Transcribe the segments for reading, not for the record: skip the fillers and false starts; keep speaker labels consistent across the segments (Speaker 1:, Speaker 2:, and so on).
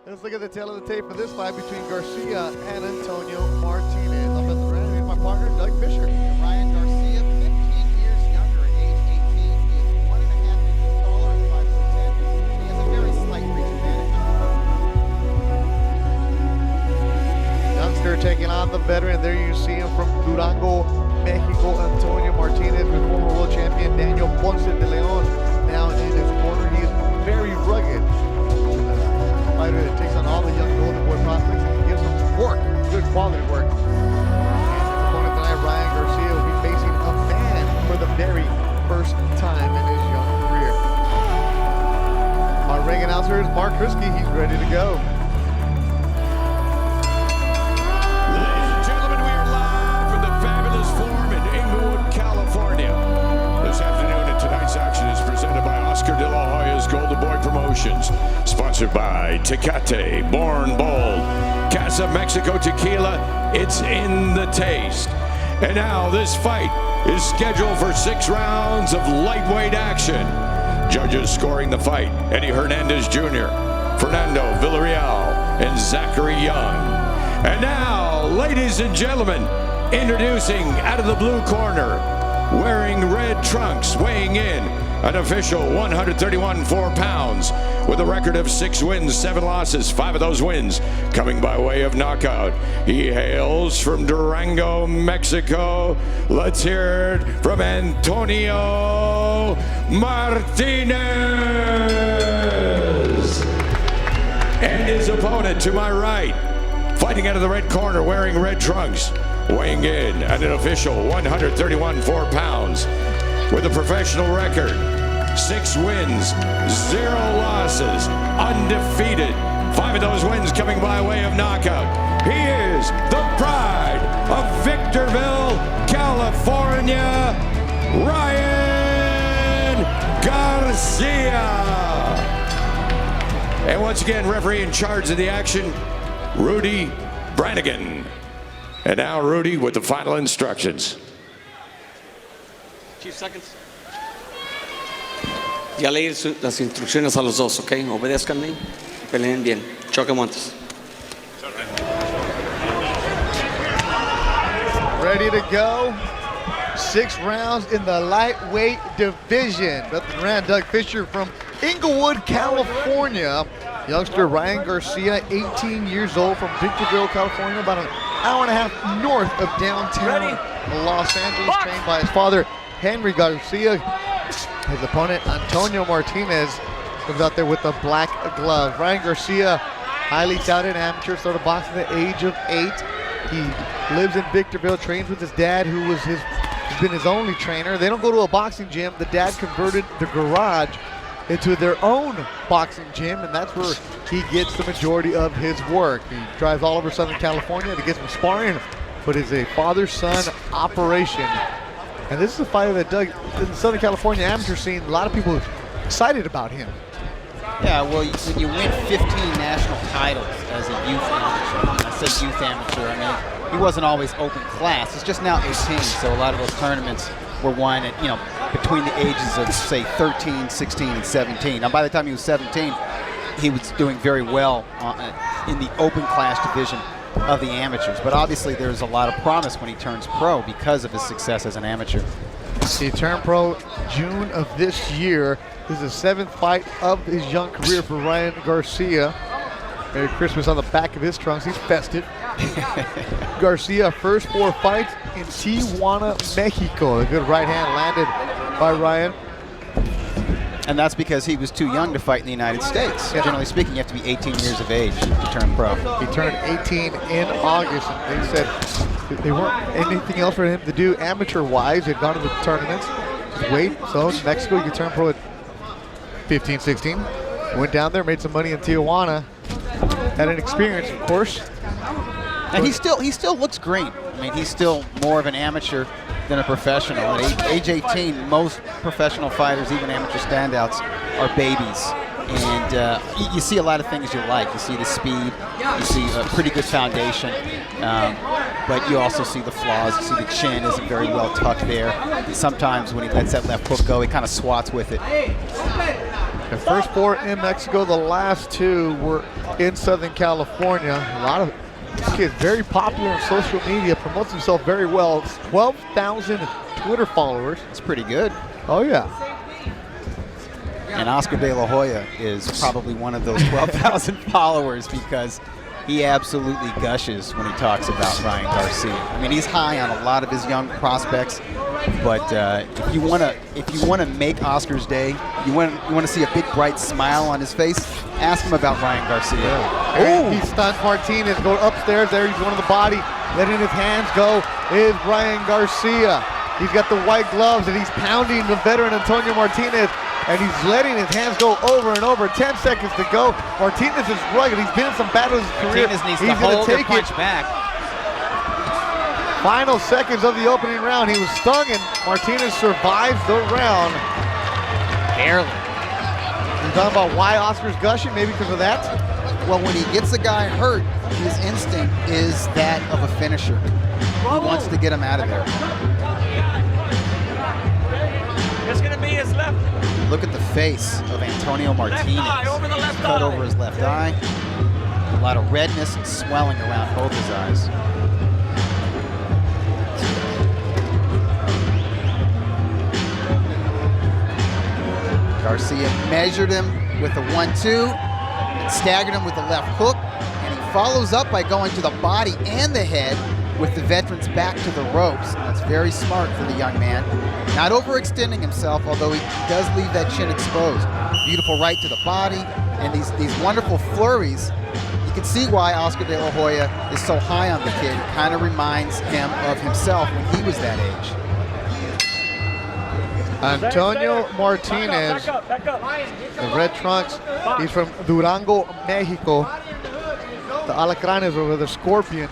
Speaker 1: Let's look at the tail of the tape for this fight between Garcia and Antonio Martinez. I'm at the ground with my partner, Doug Fisher.
Speaker 2: Ryan Garcia, 15 years younger at age 18. He is 1.5 inches taller at 5'10". He has a very slight reach advantage.
Speaker 1: Youngster taking on the veteran. There you see him from Durango, Mexico, Antonio Martinez, with former world champion Daniel Ponce de Leon now in his corner. He is very rugged. Fighter that takes on all the young Golden Boy prospects and gives them work, good quality work. And his opponent tonight, Ryan Garcia, will be facing a man for the very first time in his young career. Our ring announcer is Mark Krisky. He's ready to go.
Speaker 3: Ladies and gentlemen, we are live from the fabulous forum in Inglewood, California. This afternoon, and tonight's action is presented by Oscar de la Hoya's Golden Boy Promotions. Sponsored by Tecate, Born Bold, Casa Mexico Tequila, it's in the taste. And now this fight is scheduled for 6 rounds of lightweight action. Judges scoring the fight, Eddie Hernandez Jr., Fernando Villarreal, and Zachary Young. And now, ladies and gentlemen, introducing out of the blue corner, wearing red trunks, weighing in, an official 131.4 pounds, with a record of 6 wins, 7 losses, 5 of those wins coming by way of knockout. He hails from Durango, Mexico. Let's hear it from Antonio Martinez. And his opponent to my right, fighting out of the red corner, wearing red trunks, weighing in at an official 131.4 pounds, with a professional record, 6 wins, 0 losses, undefeated. 5 of those wins coming by way of knockout. He is the pride of Victorville, California, Ryan Garcia. And once again, referee in charge of the action, Rudy Brannigan. And now Rudy with the final instructions.
Speaker 4: Chief seconds. Ya leí las instrucciones a los dos, ¿ok? Obedézcanme, peleen bien. Choque montes.
Speaker 1: Ready to go. 6 rounds in the lightweight division. Nothing around Doug Fisher from Inglewood, California. Youngster Ryan Garcia, 18 years old, from Victorville, California, about an hour and a half north of downtown Los Angeles, trained by his father, Henry Garcia. His opponent, Antonio Martinez, comes out there with a black glove. Ryan Garcia, highly touted amateur, started boxing at the age of 8. He lives in Victorville, trains with his dad, who was has been his only trainer. They don't go to a boxing gym. The dad converted the garage into their own boxing gym, and that's where he gets the majority of his work. He drives all over Southern California to get some sparring, but it's a father-son operation. And this is a fighter that Doug, in the Southern California amateur scene, a lot of people are excited about him.
Speaker 2: Yeah, well, when you win 15 national titles as a youth amateur, I said youth amateur, I mean, he wasn't always open class. It's just now 18, so a lot of those tournaments were won at, between the ages of, say, 13, 16, and 17. Now, by the time he was 17, he was doing very well in the open class division of the amateurs. But obviously, there's a lot of promise when he turns pro because of his success as an amateur.
Speaker 1: He turned pro June of this year. This is the 7th fight of his young career for Ryan Garcia. Merry Christmas on the back of his trunks. He's festive. Garcia, first 4 fights in Tijuana, Mexico. A good right hand landed by Ryan.
Speaker 2: And that's because he was too young to fight in the United States. Yeah. Generally speaking, you have to be 18 years of age to turn pro.
Speaker 1: He turned 18 in August, and they said they weren't anything else for him to do amateur-wise. He'd gone to the tournaments, just wait. So in Mexico, you could turn pro at 15, 16. Went down there, made some money in Tijuana. Had an experience, of course.
Speaker 2: And he still looks great. I mean, he's still more of an amateur than a professional. At age 18, most professional fighters, even amateur standouts, are babies. And you see a lot of things you like. You see the speed, you see a pretty good foundation, but you also see the flaws. You see the chin isn't very well tucked there. Sometimes when he lets that left hook go, he kind of swats with it.
Speaker 1: The first 4 in Mexico, the last 2 were in Southern California. A lot of this kid, very popular on social media, promotes himself very well. 12,000 Twitter followers.
Speaker 2: It's pretty good.
Speaker 1: Oh yeah.
Speaker 2: And Oscar De La Hoya is probably one of those 12,000 followers because he absolutely gushes when he talks about Ryan Garcia. I mean, he's high on a lot of his young prospects, but if you want to make Oscar's day, you want to see a big bright smile on his face, ask him about Ryan Garcia.
Speaker 1: Oh, he stuns Martinez. Go upstairs. There, he's going to the body, letting his hands go. Is Ryan Garcia? He's got the white gloves and he's pounding the veteran Antonio Martinez. And he's letting his hands go over and over. 10 seconds to go. Martinez is rugged. He's been in some battles in his career.
Speaker 2: Martinez needs
Speaker 1: he's
Speaker 2: to
Speaker 1: going
Speaker 2: hold
Speaker 1: to
Speaker 2: or
Speaker 1: take
Speaker 2: punch
Speaker 1: it.
Speaker 2: back.
Speaker 1: Final seconds of the opening round. He was stung, and Martinez survives the round.
Speaker 2: Barely.
Speaker 1: You're talking about why Oscar's gushing? Maybe because of that?
Speaker 2: Well, when he gets a guy hurt, his instinct is that of a finisher. He wants to get him out of there.
Speaker 5: It's going to be his left.
Speaker 2: Look at the face of Antonio Martinez.
Speaker 5: Over the left
Speaker 2: Cut
Speaker 5: eye.
Speaker 2: over his left eye. A lot of redness and swelling around both his eyes. Garcia measured him with a 1-2 and staggered him with the left hook, and he follows up by going to the body and the head with the veteran's back to the ropes. That's very smart for the young man. Not overextending himself, although he does leave that chin exposed. Beautiful right to the body, and these wonderful flurries. You can see why Oscar De La Hoya is so high on the kid. It kind of reminds him of himself when he was that age.
Speaker 1: Antonio Martinez,
Speaker 5: Back up.
Speaker 1: the red trunks. He's from Durango, Mexico. The Alacranes over the Scorpions.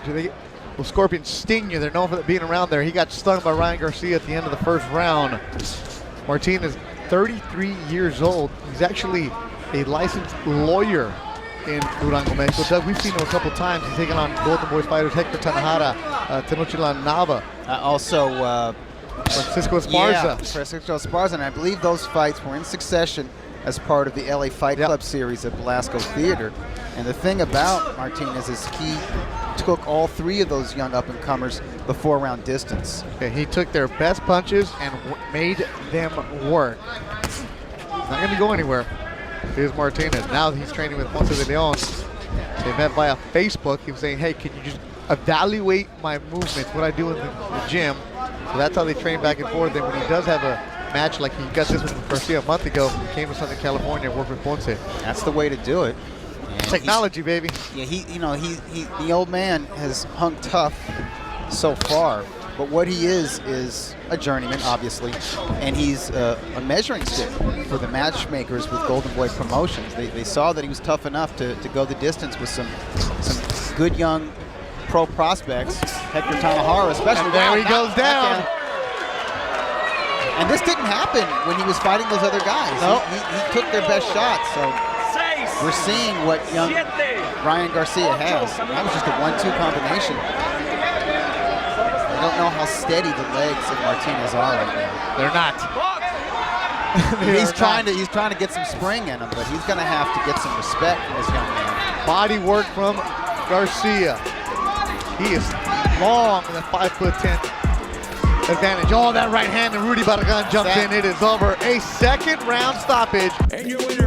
Speaker 1: Well, scorpions sting you. They're known for being around there. He got stung by Ryan Garcia at the end of the first round. Martinez, 33 years old. He's actually a licensed lawyer in Durango, Mexico. Doug, we've seen him a couple times. He's taken on Golden Boys fighters Hector Tanajara, Tenochtitlan Nava, Francisco Esparza.
Speaker 2: Yeah, Francisco Esparza, and I believe those fights were in succession as part of the LA Fight Club series at Belasco Theater. And the thing about Martinez is he took all 3 of those young up-and-comers the 4-round distance.
Speaker 1: Okay, he took their best punches and made them work. Not going to go anywhere. Here's Martinez. Now he's training with Ponce de Leon. They met via Facebook. He was saying, hey, can you just evaluate my movements, what I do in the gym? So that's how they train back and forth. Then when he does have a match like he got this with Garcia a month ago, he came to Southern California and worked with Ponce.
Speaker 2: That's the way to do it. And
Speaker 1: Technology, baby.
Speaker 2: Yeah, the old man has hung tough so far, but what he is a journeyman, obviously, and he's a measuring stick for the matchmakers with Golden Boy Promotions. They saw that he was tough enough to go the distance with some good young pro prospects, Hector Tanajara especially.
Speaker 1: And there he goes down.
Speaker 2: And this didn't happen when he was fighting those other guys.
Speaker 1: Nope.
Speaker 2: He took their best shots, so we're seeing what young Ryan Garcia has. That was just a 1-2 combination. I don't know how steady the legs of Martinez are right now.
Speaker 1: They're not.
Speaker 2: He's trying to get some spring in him, but he's going to have to get some respect from this young man.
Speaker 1: Body work from Garcia. He is long with a 5'10" advantage. Oh, that right hand, and Rudy Barragan jumps in. It is over. A second round stoppage.
Speaker 3: And your winner